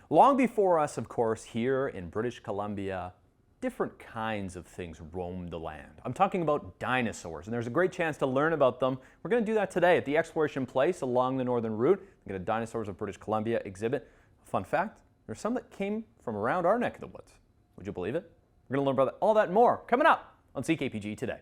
Long before us, of course, here in British Columbia, different kinds of things roamed the land. I'm talking about dinosaurs, and there's a great chance to learn about them. We're going to do that today at the Exploration Place along the Northern Route. We got a Dinosaurs of British Columbia exhibit. Fun fact, there's some that came from around our neck of the woods. Would you believe it? We're going to learn about all that and more coming up on CKPG Today.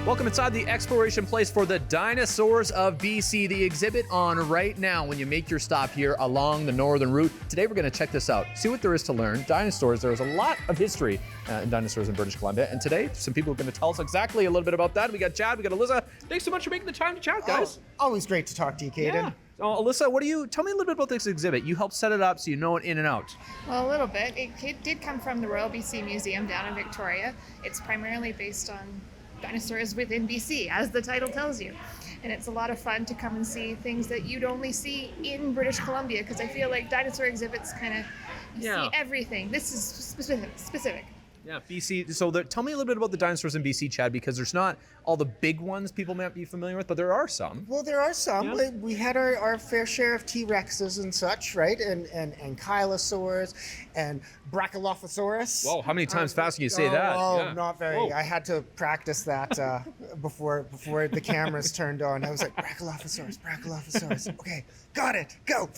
Welcome inside the Exploration Place for the Dinosaurs of BC, the exhibit on right now when you make your stop here along the Northern Route. Today we're going to check this out, see what there is to learn. Dinosaurs, there's a lot of history in dinosaurs in British Columbia, and today some people are going to tell us exactly a little bit about that. We got Chad, we got Alyssa. Thanks so much for making the time to chat, guys. Oh, always great to talk to you, Caden. Yeah. Alyssa, tell me a little bit about this exhibit. You helped set it up so you know it in and out. Well, a little bit. It did come from the Royal BC Museum down in Victoria. It's primarily based on dinosaurs within BC, as the title tells you. And it's a lot of fun to come and see things that you'd only see in British Columbia, because I feel like dinosaur exhibits kind of see everything. This is specific. Yeah, BC. So tell me a little bit about the dinosaurs in BC, Chad, because there's not all the big ones people might be familiar with, but there are some. Well, there are some. Yeah. We had our fair share of T-Rexes and such, right? And Ankylosaurs and Brachylophosaurus. Whoa, how many times fast can you say that? Oh, Yeah. not very. Whoa. I had to practice that before the cameras turned on. I was like, Brachylophosaurus. Okay, got it. Go.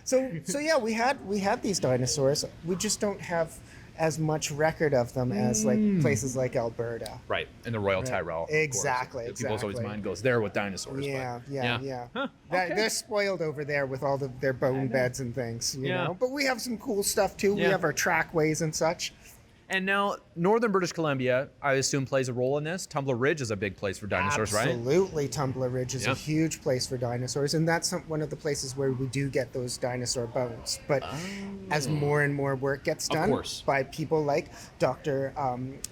So yeah, we had these dinosaurs. We just don't have as much record of them as like places like Alberta. Right, and the Royal Tyrrell. Exactly. People's always mind goes there with dinosaurs. Yeah. Huh, okay. They're spoiled over there with all their bone beds and things, you know. But we have some cool stuff too. We have our trackways and such. And now, Northern British Columbia, I assume, plays a role in this. Tumbler Ridge is a big place for dinosaurs, right? Absolutely, Tumbler Ridge is a huge place for dinosaurs, and that's one of the places where we do get those dinosaur bones. But as more and more work gets done by people like Dr.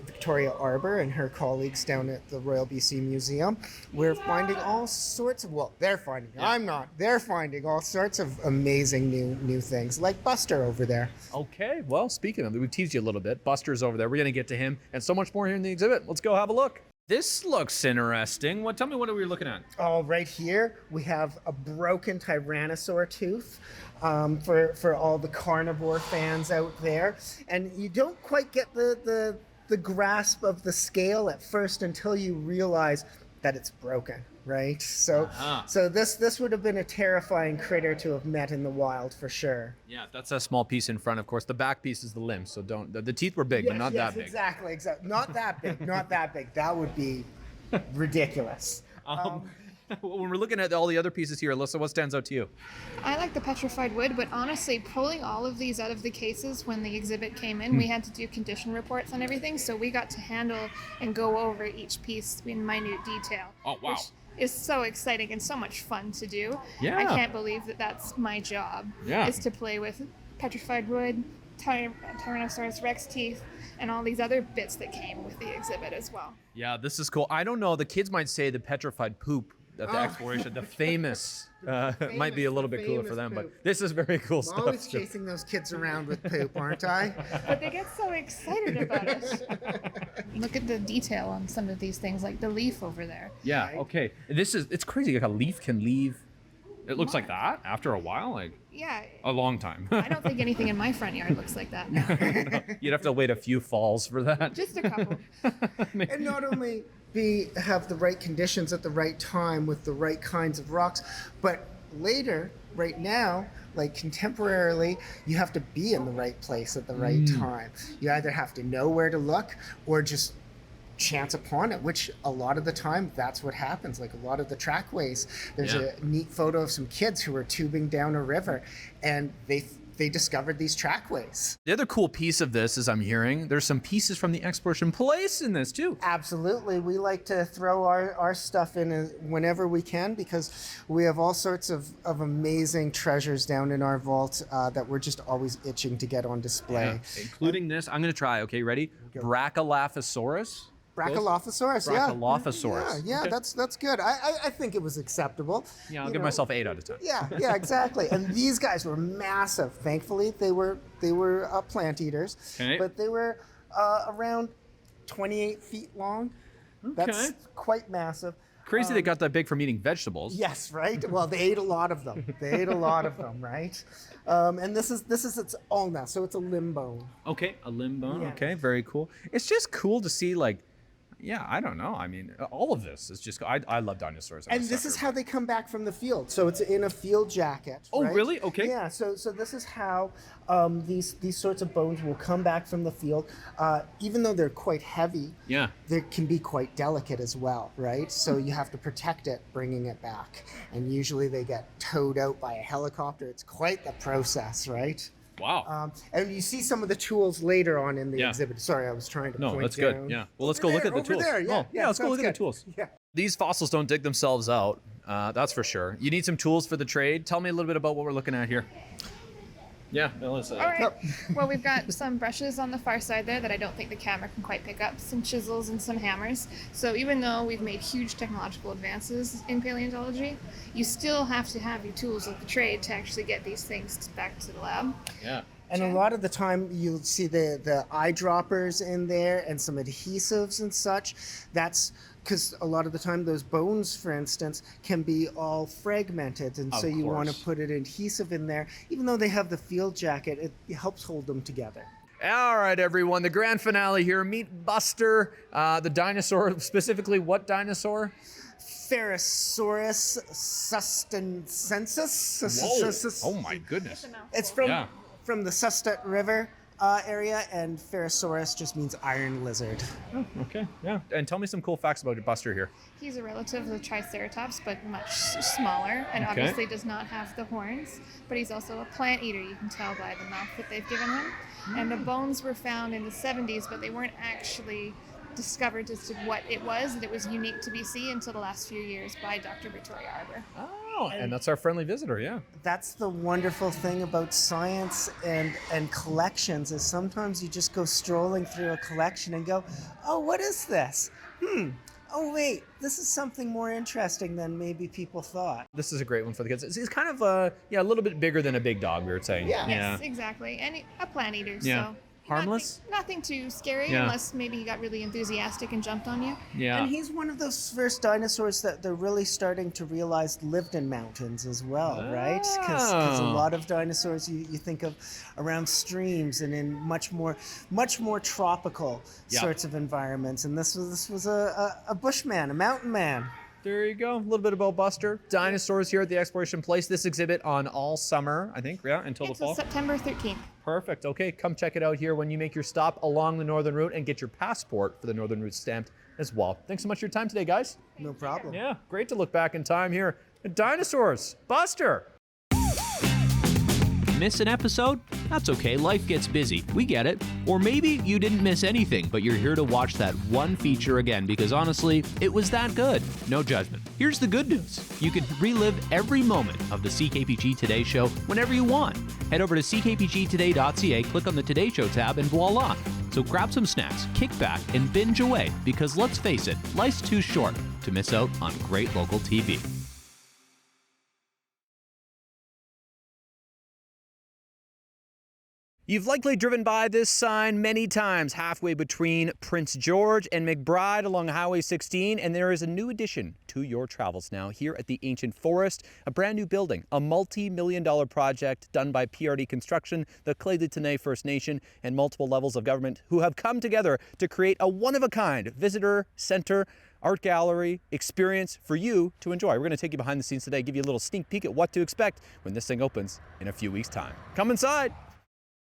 Victoria Arbour and her colleagues down at the Royal BC Museum, we're finding all sorts of, they're finding, I'm not, they're finding all sorts of amazing new things, like Buster over there. Okay, well, speaking of, we teased you a little bit. Buster's over there. We're going to get to him and so much more here in the exhibit. Let's go have a look. This looks interesting. Tell me what are we looking at? Oh, right here we have a broken tyrannosaur tooth for all the carnivore fans out there. And you don't quite get the grasp of the scale at first until you realize that it's broken, right? So so this would have been a terrifying critter to have met in the wild for sure. Yeah, that's a small piece in front, of course. The back piece is the limb, so the teeth were big, but not that big. Exactly. Not that big, not that big. That would be ridiculous. When we're looking at all the other pieces here, Alyssa, what stands out to you? I like the petrified wood, but honestly, pulling all of these out of the cases when the exhibit came in, we had to do condition reports on everything, so we got to handle and go over each piece in minute detail. Oh, wow. Which is so exciting and so much fun to do. Yeah. I can't believe that that's my job, is to play with petrified wood, Tyrannosaurus Rex teeth, and all these other bits that came with the exhibit as well. Yeah, this is cool. I don't know, the kids might say the petrified poop at the exploration, the famous, might be a little bit cooler for them, but this is very cool stuff. I'm always chasing those kids around with poop, aren't I? But they get so excited about it. Look at the detail on some of these things, like the leaf over there. Yeah, okay. It's crazy, like a leaf can leave. It looks like that after a while, like a long time. I don't think anything in my front yard looks like that now. You'd have to wait a few falls for that. Just a couple. And not only have the right conditions at the right time with the right kinds of rocks, but later, right now, like contemporarily, you have to be in the right place at the right time. You either have to know where to look or just chance upon it, which a lot of the time that's what happens. Like a lot of the trackways, there's a neat photo of some kids who were tubing down a river, and they discovered these trackways. The other cool piece of this is I'm hearing there's some pieces from the exploration place in this too. Absolutely. We like to throw our stuff in whenever we can, because we have all sorts of amazing treasures down in our vault that we're just always itching to get on display. Yeah. Including this. I'm going to try. Okay, ready? Brachylophosaurus. Brachylophosaurus, yeah. Brachylophosaurus. Yeah, Okay. that's good. I think it was acceptable. Yeah, I'll give myself 8 out of 10. Yeah, exactly. And these guys were massive. Thankfully, they were plant eaters, Okay. but they were around 28 feet long. That's quite massive. Crazy they got that big from eating vegetables. Yes, right. Well, they ate a lot of them. Right? And this is its own now, so it's a limb bone. Okay, a limb bone. Yeah. Okay, very cool. It's just cool to see, like, yeah, I don't know. I mean, all of this is just, I love dinosaurs. And this is how they come back from the field. So it's in a field jacket. Oh, right? really? Okay. Yeah. So this is how these sorts of bones will come back from the field. Even though they're quite heavy, Yeah. they can be quite delicate as well, right? So you have to protect it, bringing it back. And usually they get towed out by a helicopter. It's quite the process, right? Wow. And you see some of the tools later on in the Yeah. exhibit. Sorry, I was trying to No, point that's down. good. Yeah. Well, let's Over go look there, at the over tools. there, yeah, Oh, yeah, let's go sounds look at the good. tools. Yeah. These fossils don't dig themselves out. That's for sure. You need some tools for the trade. Tell me a little bit about what we're looking at here. Yeah, Melissa. All right. Well, we've got some brushes on the far side there that I don't think the camera can quite pick up, some chisels and some hammers. So even though we've made huge technological advances in paleontology, you still have to have your tools of the trade to actually get these things back to the lab. Yeah. And a lot of the time you'll see the eyedroppers in there and some adhesives and such. That's because a lot of the time those bones, for instance, can be all fragmented. And Of so you want to course. put an adhesive in there. Even though they have the field jacket, it helps hold them together. All right, everyone. The grand finale here. Meet Buster, the dinosaur. Specifically, what dinosaur? Ferrosaurus sustenensis. Oh my goodness. It's from Yeah. the Sustet River area, and Ferrosaurus just means iron lizard. Okay. Yeah. And tell me some cool facts about Buster here. He's a relative of the Triceratops, but much smaller, and Okay. obviously does not have the horns. But he's also a plant eater, you can tell by the mouth that they've given him. And the bones were found in the 70s, but they weren't actually discovered as to what it was, and it was unique to BC until the last few years by Dr. Victoria Arbor. Oh, and that's our friendly visitor. Yeah. That's the wonderful thing about science and collections, is sometimes you just go strolling through a collection and go, oh, what is this? Oh, wait, this is something more interesting than maybe people thought. This is a great one for the kids. It's kind of a little bit bigger than a big dog, we were saying. Yeah. Yes, exactly. And a plant eater, Yeah. so Harmless? Nothing too scary, Yeah. unless maybe he got really enthusiastic and jumped on you. Yeah. And he's one of those first dinosaurs that they're really starting to realize lived in mountains as well, right? Because a Oh. lot of dinosaurs you think of around streams and in much more tropical Yeah. sorts of environments. And this was a bushman, a mountain man. There you go. A little bit about Buster. Dinosaurs here at the Exploration Place. This exhibit on all summer, I think, yeah, until the Until fall. September 13th. Perfect. Okay, come check it out here when you make your stop along the Northern Route and get your passport for the Northern Route stamped as well. Thanks so much for your time today, guys. No problem. Yeah, great to look back in time here. Dinosaurs. Buster. Miss an episode? That's okay, life gets busy. We get it. Or maybe you didn't miss anything, but you're here to watch that one feature again because honestly, it was that good. No judgment. Here's the good news. You can relive every moment of the CKPG Today Show whenever you want. Head over to ckpgtoday.ca, click on the Today Show tab, and voila. So grab some snacks, kick back, and binge away because let's face it, life's too short to miss out on great local TV. You've likely driven by this sign many times halfway between Prince George and McBride along Highway 16, and there is a new addition to your travels now here at the Ancient Forest, a brand new building, a multi-million-dollar project done by PRD Construction, the Clé de Tenay First Nation, and multiple levels of government who have come together to create a one-of-a-kind visitor center, art gallery experience for you to enjoy. We're going to take you behind the scenes today, give you a little sneak peek at what to expect when this thing opens in a few weeks' time. Come inside.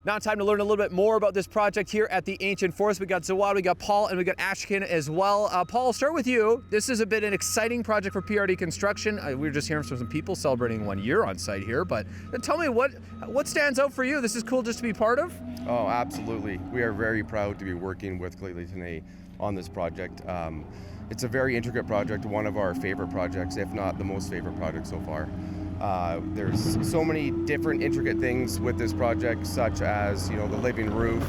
Now time to learn a little bit more about this project here at the Ancient Forest. We got Zawad, we got Paul, and we got Ashkin as well. Paul, I'll start with you. This has been an exciting project for PRD Construction. We were just hearing from some people celebrating 1 year on site here, but tell me what stands out for you? This is cool just to be part of? Oh, absolutely. We are very proud to be working with Clayton Today on this project. It's a very intricate project, one of our favorite projects, if not the most favorite project so far. There's so many different intricate things with this project, such as the living roof,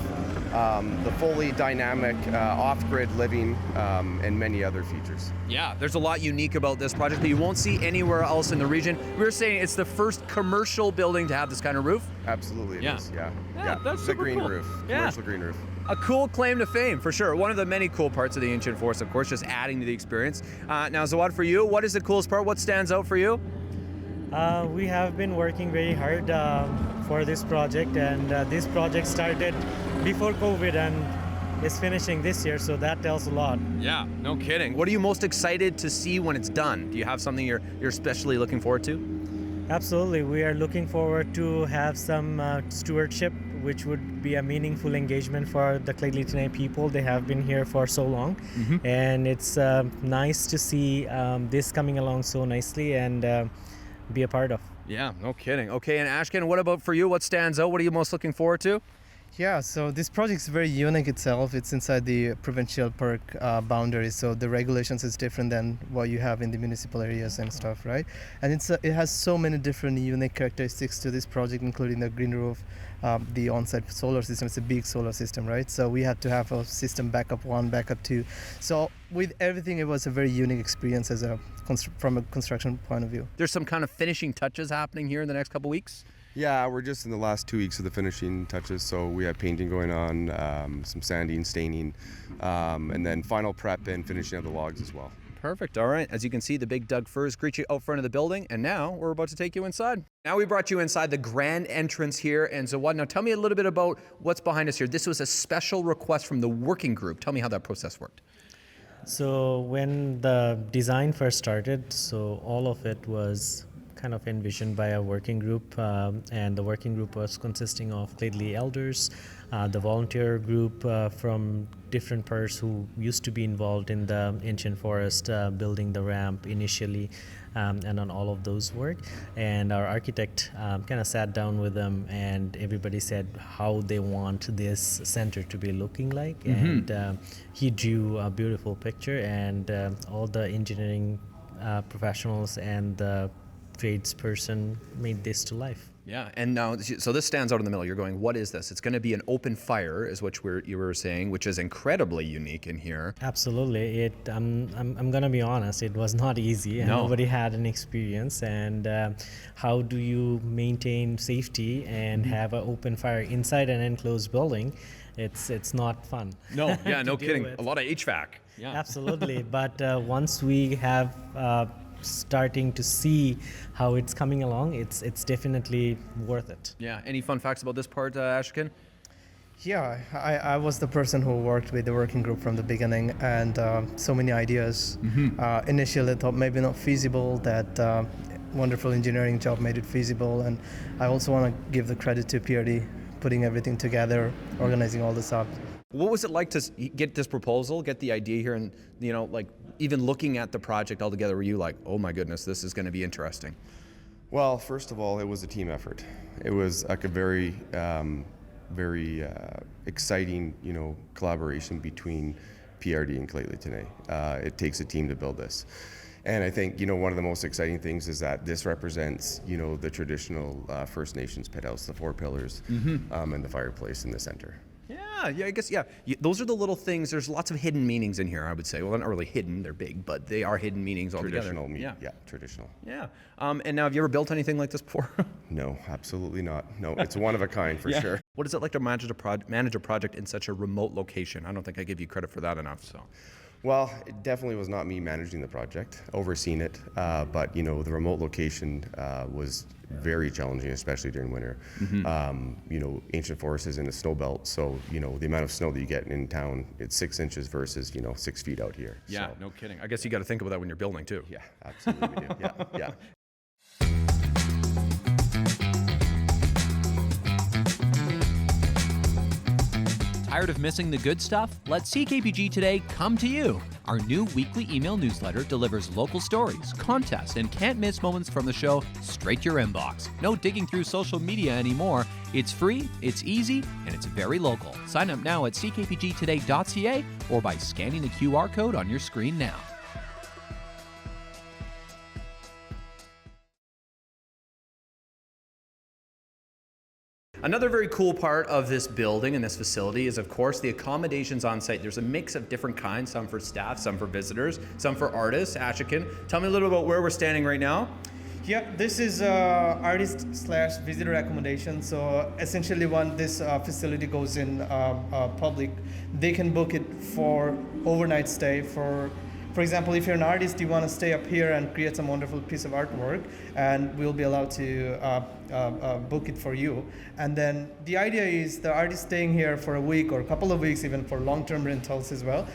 the fully dynamic off-grid living, and many other features. Yeah, there's a lot unique about this project that you won't see anywhere else in the region. We were saying it's the first commercial building to have this kind of roof. Absolutely, it is. Yeah, that's the super green cool. roof, Yeah. commercial green roof. A cool claim to fame, for sure. One of the many cool parts of the Ancient Forest, of course, just adding to the experience. Now, Zawad, for you, what is the coolest part? What stands out for you? We have been working very hard for this project, and this project started before COVID and is finishing this year, so that tells a lot. Yeah, no kidding. What are you most excited to see when it's done? Do you have something you're especially looking forward to? Absolutely, we are looking forward to have some stewardship, which would be a meaningful engagement for the Clayton people. They have been here for so long, and it's nice to see this coming along so nicely and be a part of. Yeah, no kidding. Okay, and Ashkin, what about for you? What stands out? What are you most looking forward to? Yeah, so this project is very unique itself. It's inside the provincial park boundaries, so the regulations is different than what you have in the municipal areas and stuff, right? And it has so many different unique characteristics to this project, including the green roof, the on-site solar system. It's a big solar system, right? So we had to have a system backup 1, backup 2. So with everything, it was a very unique experience from a construction point of view. There's some kind of finishing touches happening here in the next couple weeks? Yeah, we're just in the last 2 weeks of the finishing touches, so we have painting going on, some sanding, staining, and then final prep and finishing of the logs as well. Perfect. All right. As you can see, the big Doug firs greet you out front of the building, and now we're about to take you inside. Now we brought you inside the grand entrance here, and Zawad, now tell me a little bit about what's behind us here. This was a special request from the working group. Tell me how that process worked. So when the design first started, so all of it was kind of envisioned by a working group, and the working group was consisting of Cladely elders, the volunteer group from different parts who used to be involved in the Ancient Forest, building the ramp initially, and on all of those work. And our architect kind of sat down with them, and everybody said how they want this center to be looking like. And he drew a beautiful picture, and all the engineering professionals and the tradesperson made this to life. Yeah, and now, so this stands out in the middle. You're going, what is this? It's going to be an open fire, is what you were saying, which is incredibly unique in here. Absolutely. I'm going to be honest, it was not easy. No. Nobody had an experience. And how do you maintain safety and have an open fire inside an enclosed building? It's not fun. No, yeah, no deal kidding. with. A lot of HVAC. Yeah. Absolutely. But once we have starting to see how it's coming along, it's definitely worth it. Yeah. Any fun facts about this part, Ashkin? Yeah, I was the person who worked with the working group from the beginning, and so many ideas. Initially I thought maybe not feasible, that wonderful engineering job made it feasible, and I also want to give the credit to PRD putting everything together, organizing all this up. What was it like to get this proposal, get the idea here, and like even looking at the project altogether, were you like, oh my goodness, this is going to be interesting? Well, first of all, it was a team effort. It was like a very exciting, collaboration between PRD and Clayton today. It takes a team to build this. And I think, one of the most exciting things is that this represents, the traditional First Nations pit house, the 4 pillars, and the fireplace in the center. Yeah, I guess, yeah. Those are the little things. There's lots of hidden meanings in here, I would say. Well, not really hidden, they're big, but they are hidden meanings altogether. Traditional. Yeah. And now, have you ever built anything like this before? No, absolutely not. No, it's one of a kind for sure. What is it like to manage a project in such a remote location? I don't think I give you credit for that enough, so. Well, it definitely was not me managing the project, overseeing it, but the remote location was very challenging, especially during winter. Ancient Forest is in a snow belt, so the amount of snow that you get in town, it's 6 inches versus 6 feet out here. Yeah, so. No kidding. I guess you got to think about that when you're building too. Yeah, absolutely we do. Yeah. Tired of missing the good stuff? Let CKPG Today come to you. Our new weekly email newsletter delivers local stories, contests, and can't-miss moments from the show straight to your inbox. No digging through social media anymore. It's free, it's easy, and it's very local. Sign up now at ckpgtoday.ca or by scanning the QR code on your screen now. Another very cool part of this building and this facility is, of course, the accommodations on site. There's a mix of different kinds, some for staff, some for visitors, some for artists. Ashikin, tell me a little about where we're standing right now. Yeah, this is artist/visitor accommodation. So essentially, when this facility goes in public, they can book it for overnight stay. For example, if you're an artist, you want to stay up here and create some wonderful piece of artwork, and we'll be allowed to book it for you. And then the idea is the artist staying here for a week or a couple of weeks, even for long-term rentals as well.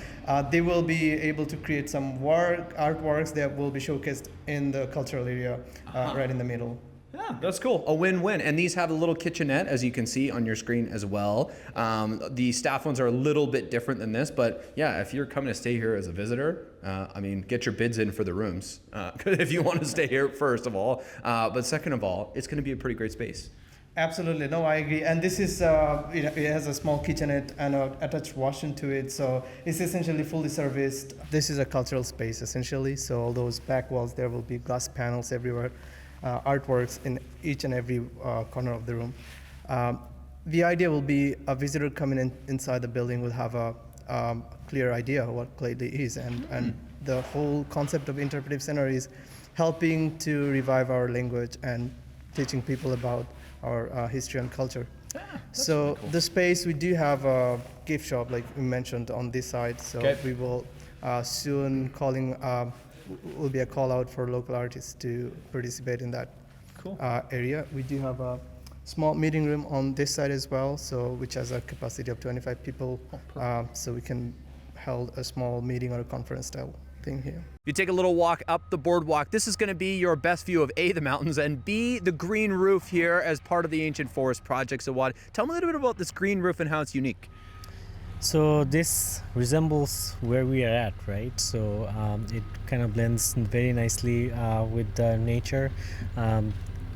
They will be able to create some artworks that will be showcased in the cultural area right in the middle. Yeah, that's cool. A win-win. And these have a little kitchenette, as you can see on your screen as well. The staff ones are a little bit different than this, but yeah, if you're coming to stay here as a visitor, I mean, get your bids in for the rooms if you want to stay here, first of all. But second of all, it's going to be a pretty great space. Absolutely, no, I agree. And this is, it has a small kitchenette and an attached washroom to it, so it's essentially fully serviced. This is a cultural space, essentially, so all those back walls, there will be glass panels everywhere, artworks in each and every corner of the room. The idea will be a visitor coming inside the building will have a clear idea of what Cladely is, and the whole concept of interpretive center is helping to revive our language and teaching people about our history and culture. So really cool. The space, we do have a gift shop, like we mentioned, on this side. So we will soon will be a call out for local artists to participate in that area. We do have a small meeting room on this side as well, so which has a capacity of 25 people. So we can hold a small meeting or a conference style thing here. You take a little walk up the boardwalk. This is going to be your best view of A, the mountains, and B, the green roof here as part of the Ancient Forest Project. So tell me a little bit about this green roof and how it's unique. So this resembles where we are at, right? So it kind of blends very nicely with the nature,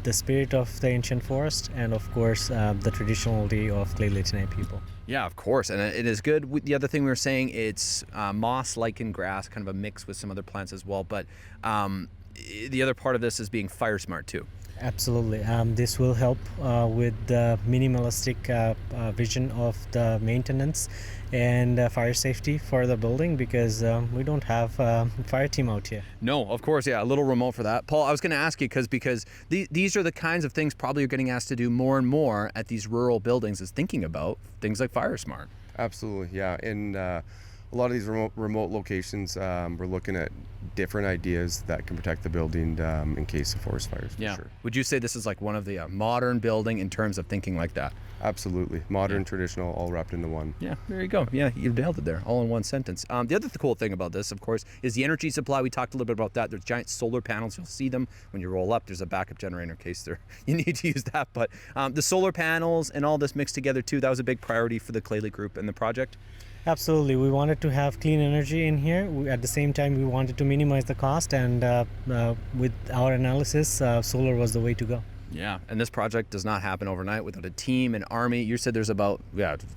the spirit of the ancient forest, and of course the traditionality of Cladely people. Yeah, of course, and it is good. The other thing we were saying, it's moss, lichen, grass, kind of a mix with some other plants as well. But the other part of this is being fire smart too. Absolutely. This will help with the minimalistic vision of the maintenance and fire safety for the building, because we don't have a fire team out here. No, of course, yeah, a little remote for that. Paul, I was going to ask you, because these are the kinds of things probably you're getting asked to do more and more at these rural buildings, is thinking about things like fire smart. Absolutely, yeah. In a lot of these remote locations, we're looking at different ideas that can protect the building in case of forest fires, for sure. Would you say this is like one of the modern building in terms of thinking like that? Absolutely. Modern, traditional, all wrapped into one. Yeah, there you go. Yeah, you nailed it there, all in one sentence. The other cool thing about this, of course, is the energy supply. We talked a little bit about that. There's giant solar panels. You'll see them when you roll up. There's a backup generator in case you need to use that. But the solar panels and all this mixed together too, that was a big priority for the Cladely Group and the project. Absolutely. We wanted to have clean energy in here. At the same time, we wanted to minimize the cost, and with our analysis, solar was the way to go. Yeah, and this project does not happen overnight without a team, an army. You said there's about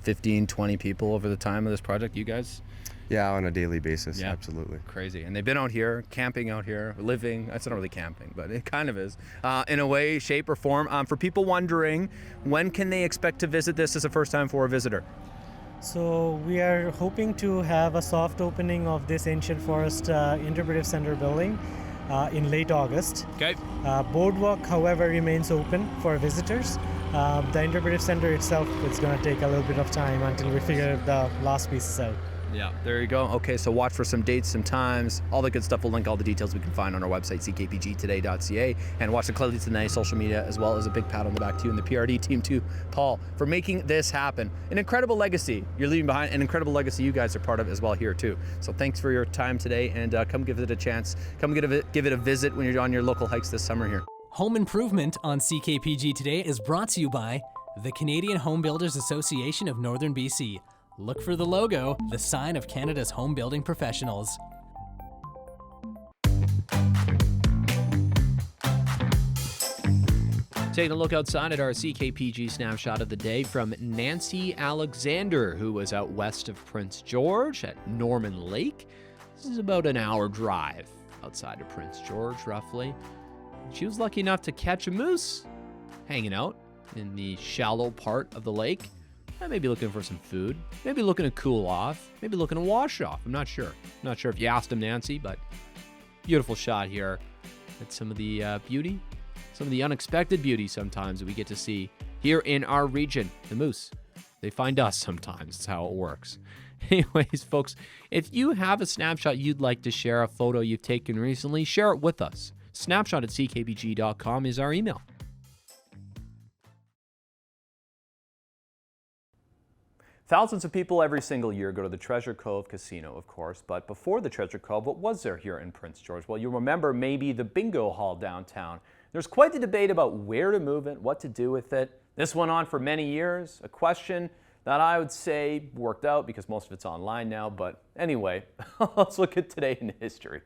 15, 20 people over the time of this project, you guys? Yeah, on a daily basis, absolutely. Crazy. And they've been out here, camping out here, living. That's not really camping, but it kind of is, in a way, shape, or form. For people wondering, when can they expect to visit this as a first time for a visitor? So we are hoping to have a soft opening of this Ancient Forest Interpretive Center building in late August. Okay. Boardwalk, however, remains open for visitors. The Interpretive Center itself, it's going to take a little bit of time until we figure the last pieces out. Yeah, there you go. Okay, so watch for some dates, some times, all the good stuff. We'll link all the details we can find on our website, ckpgtoday.ca, and watch the Cladely Today social media, as well as a big pat on the back to you and the PRD team too, Paul, for making this happen. An incredible legacy you're leaving behind, an incredible legacy you guys are part of as well here too. So thanks for your time today, and come give it a chance. Come give it a visit when you're on your local hikes this summer here. Home Improvement on CKPG Today is brought to you by the Canadian Home Builders Association of Northern BC. Look for the logo, the sign of Canada's home building professionals. Taking a look outside at our CKPG snapshot of the day from Nancy Alexander, who was out west of Prince George at Norman Lake. This is about an hour drive outside of Prince George, roughly. She was lucky enough to catch a moose hanging out in the shallow part of the lake. Maybe looking for some food, maybe looking to cool off, maybe looking to wash off. I'm not sure. Not sure if you asked him, Nancy, but beautiful shot here at some of the beauty. Some of the unexpected beauty sometimes that we get to see here in our region. The moose, they find us sometimes. That's how it works. Anyways, folks, if you have a snapshot you'd like to share, a photo you've taken recently, share it with us. Snapshot@ckpg.com is our email. Thousands of people every single year go to the Treasure Cove Casino, of course, but before the Treasure Cove, what was there here in Prince George? Well, you'll remember maybe the bingo hall downtown. There's quite the debate about where to move it, what to do with it. This went on for many years, a question that I would say worked out because most of it's online now, but anyway, let's look at today in history.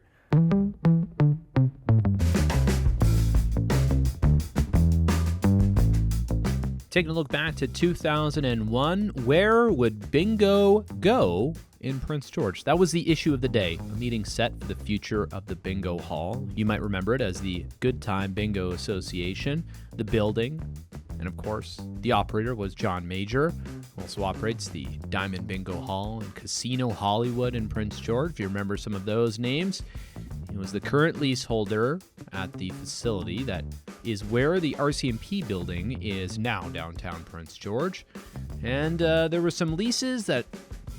Taking a look back to 2001, where would bingo go in Prince George? That was the issue of the day, a meeting set for the future of the bingo hall. You might remember it as the Good Time Bingo Association, the building, and of course, the operator was John Major, who also operates the Diamond Bingo Hall and Casino Hollywood in Prince George. If you remember some of those names, he was the current leaseholder at the facility that is where the RCMP building is now, downtown Prince George. And there were some leases that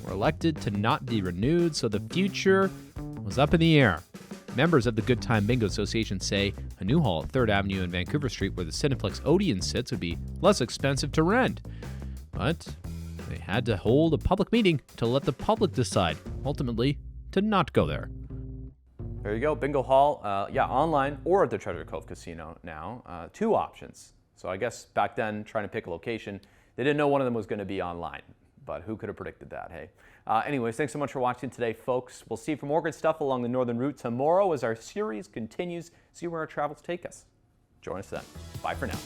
were elected to not be renewed, so the future was up in the air. Members of the Good Time Bingo Association say a new hall at 3rd Avenue and Vancouver Street where the Cineplex Odeon sits would be less expensive to rent. But they had to hold a public meeting to let the public decide, ultimately, to not go there. There you go, bingo hall, online or at the Treasure Cove Casino now. Two options. So I guess back then, trying to pick a location, they didn't know one of them was going to be online. But who could have predicted that, hey? Anyways, thanks so much for watching today, folks. We'll see you for more good stuff along the Northern Route tomorrow as our series continues. See where our travels take us. Join us then. Bye for now.